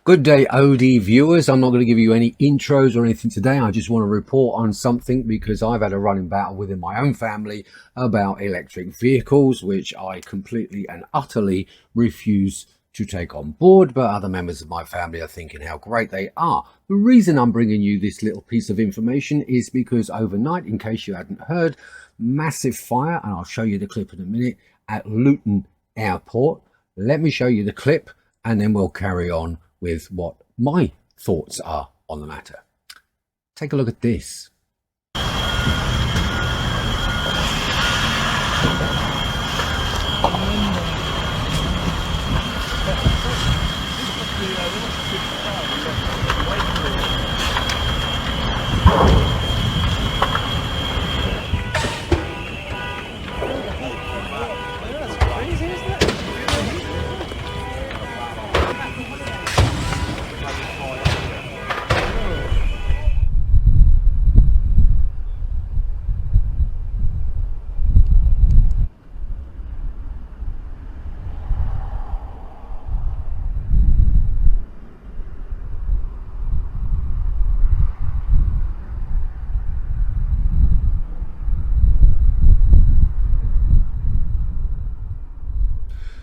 Good day, OD viewers. I'm not going to give you any intros or anything today. I just want to report on something because I've had a running battle within my own family about electric vehicles, which I completely and utterly refuse to take on board, but other members of my family are thinking how great they are. The reason I'm bringing you this little piece of information is because overnight, in case you hadn't heard, massive fire, and I'll show you the clip in a minute, at Luton Airport. Let me show you the clip and then we'll carry on with what my thoughts are on the matter. Take a look at this.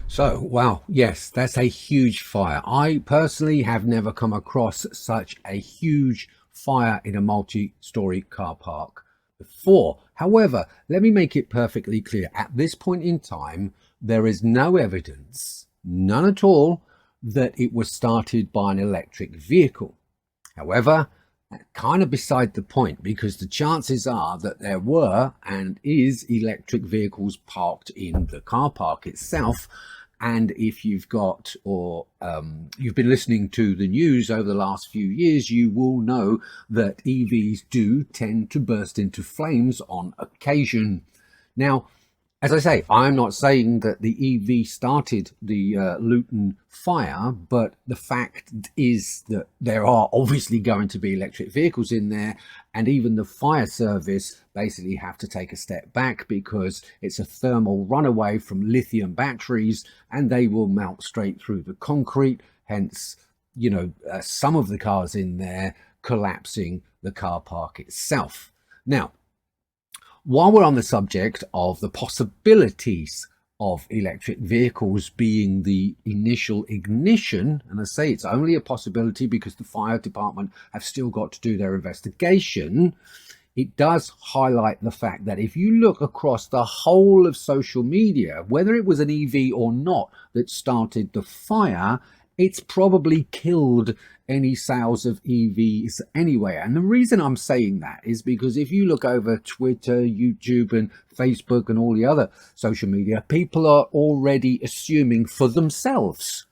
So, wow, yes, that's a huge fire. I personally have never come across such a huge fire in a multi-story car park before. However, let me make it perfectly clear. At this point in time, there is no evidence, none at all, that it was started by an electric vehicle. However, kind of beside the point, because the chances are that there were and is electric vehicles parked in the car park itself. And if you've got you've been listening to the news over the last few years, you will know that EVs do tend to burst into flames on occasion. Now, as I say, I'm not saying that the EV started the Luton fire, but the fact is that there are obviously going to be electric vehicles in there, and even the fire service basically have to take a step back because it's a thermal runaway from lithium batteries and they will melt straight through the concrete, hence, some of the cars in there collapsing the car park itself. Now, while we're on the subject of the possibilities of electric vehicles being the initial ignition, and I say it's only a possibility because the fire department have still got to do their investigation, it does highlight the fact that if you look across the whole of social media, whether it was an EV or not that started the fire, it's probably killed any sales of EVs anyway. And the reason I'm saying that is because if you look over Twitter, YouTube and Facebook and all the other social media, people are already assuming for themselves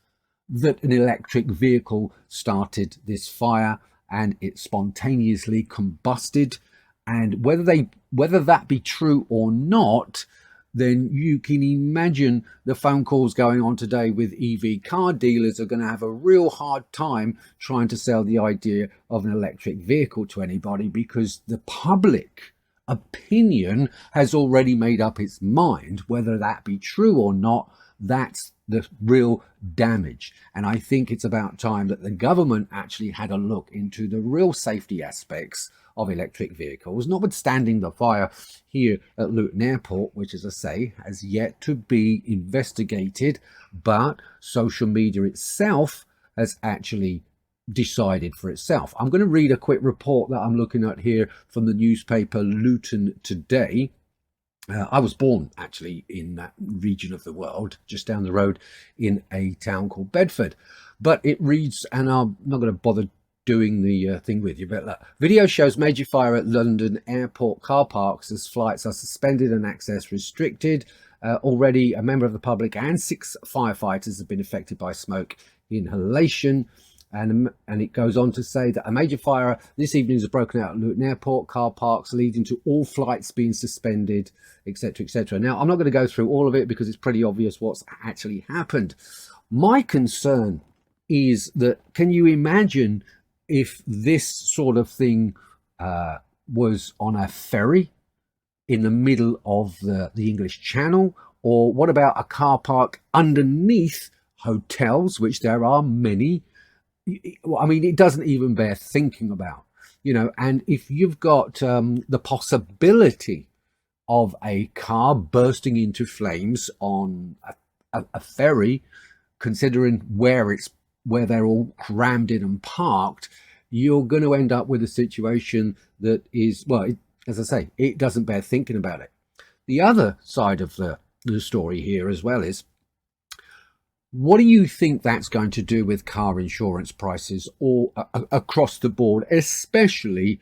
that an electric vehicle started this fire and it spontaneously combusted. And whether that be true or not, then you can imagine the phone calls going on today with EV car dealers are going to have a real hard time trying to sell the idea of an electric vehicle to anybody because the public opinion has already made up its mind. Whether that be true or not, that's the real damage. And I think it's about time that the government actually had a look into the real safety aspects of electric vehicles, notwithstanding the fire here at Luton Airport, which, as I say, has yet to be investigated, but social media itself has actually decided for itself. I'm going to read a quick report that I'm looking at here from the newspaper Luton Today. I was born actually in that region of the world, just down the road in a town called Bedford. But it reads, and I'm not going to bother doing the thing with you, but look, video shows major fire at London airport car parks as flights are suspended and access restricted. Already a member of the public and 6 firefighters have been affected by smoke inhalation. And it goes on to say that a major fire this evening has broken out at Luton Airport car parks, leading to all flights being suspended, etc., etc. Now, I'm not going to go through all of it because it's pretty obvious what's actually happened. My concern is that, can you imagine if this sort of thing was on a ferry in the middle of the English Channel? Or what about a car park underneath hotels, which there are many, Well, I mean, it doesn't even bear thinking about, and if you've got the possibility of a car bursting into flames on a ferry, considering where they're all crammed in and parked, you're going to end up with a situation that is, well, as I say, it doesn't bear thinking about it. The other side of the story here as well is, what do you think that's going to do with car insurance prices all across the board, especially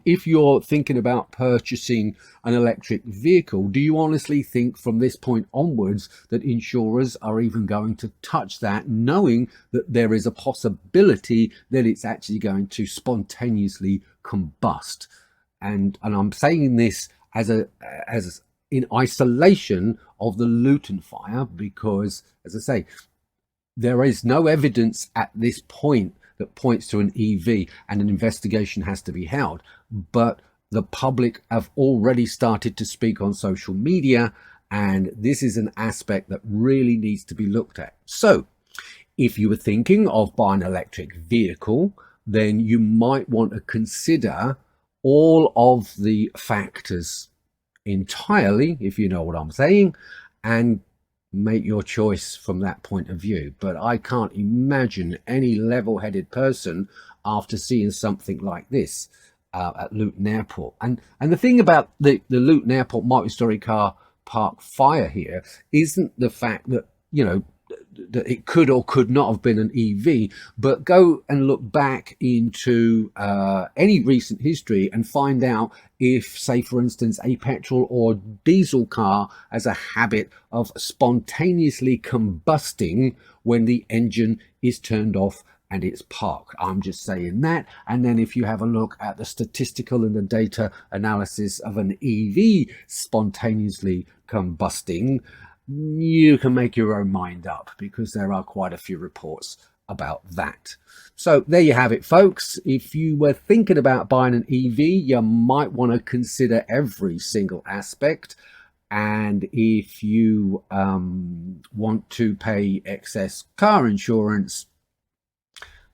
if you're thinking about purchasing an electric vehicle? Do you honestly think from this point onwards that insurers are even going to touch that, knowing that there is a possibility that it's actually going to spontaneously combust? And I'm saying this as in isolation of the Luton fire, because, as I say, there is no evidence at this point that points to an EV, and an investigation has to be held. But the public have already started to speak on social media, and this is an aspect that really needs to be looked at. So if you were thinking of buying an electric vehicle, then you might want to consider all of the factors entirely, if you know what I'm saying, and make your choice from that point of view. But I can't imagine any level-headed person, after seeing something like this at Luton Airport. And the thing about the Luton Airport multi-story car park fire here isn't the fact that, that it could or could not have been an EV, but go and look back into any recent history and find out if, say, for instance, a petrol or diesel car has a habit of spontaneously combusting when the engine is turned off and it's parked. I'm just saying that. And then if you have a look at the statistical and the data analysis of an EV spontaneously combusting, you can make your own mind up, because there are quite a few reports about that. So there you have it, folks. If you were thinking about buying an EV, you might want to consider every single aspect. And if you want to pay excess car insurance,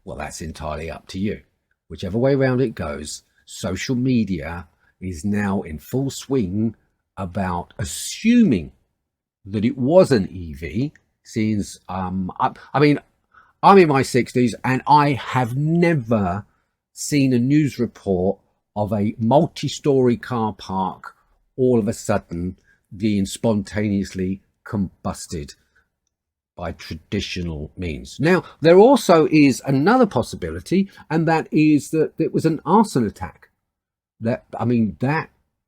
well, that's entirely up to you. Whichever way around it goes, social media is now in full swing about assuming that it was an EV, since I mean, I'm in my 60s and I have never seen a news report of a multi-story car park all of a sudden being spontaneously combusted by traditional means. Now, there also is another possibility, and that is that it was an arson attack. That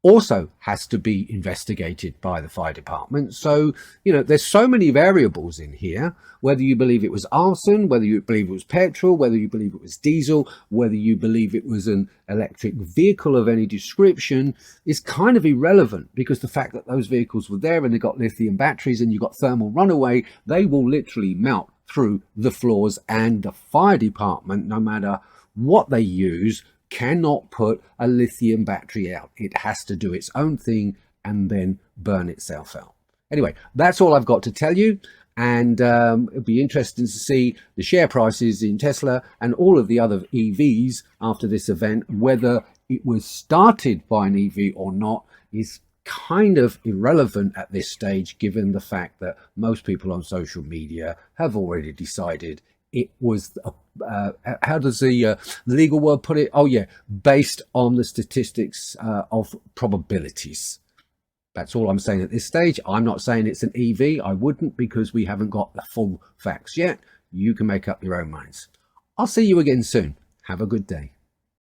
also has to be investigated by the fire department. So, there's so many variables in here, whether you believe it was arson, whether you believe it was petrol, whether you believe it was diesel, whether you believe it was an electric vehicle of any description, is kind of irrelevant, because the fact that those vehicles were there and they got lithium batteries and you got thermal runaway, they will literally melt through the floors, and the fire department, no matter what they use, cannot put a lithium battery out. It has to do its own thing and then burn itself out. Anyway, that's all I've got to tell you. And it'll be interesting to see the share prices in Tesla and all of the other EVs after this event. Whether it was started by an EV or not is kind of irrelevant at this stage, given the fact that most people on social media have already decided it was, how does the legal word put it? Oh yeah, based on the statistics of probabilities. That's all I'm saying at this stage. I'm not saying it's an EV. I wouldn't, because we haven't got the full facts yet. You can make up your own minds. I'll see you again soon. Have a good day.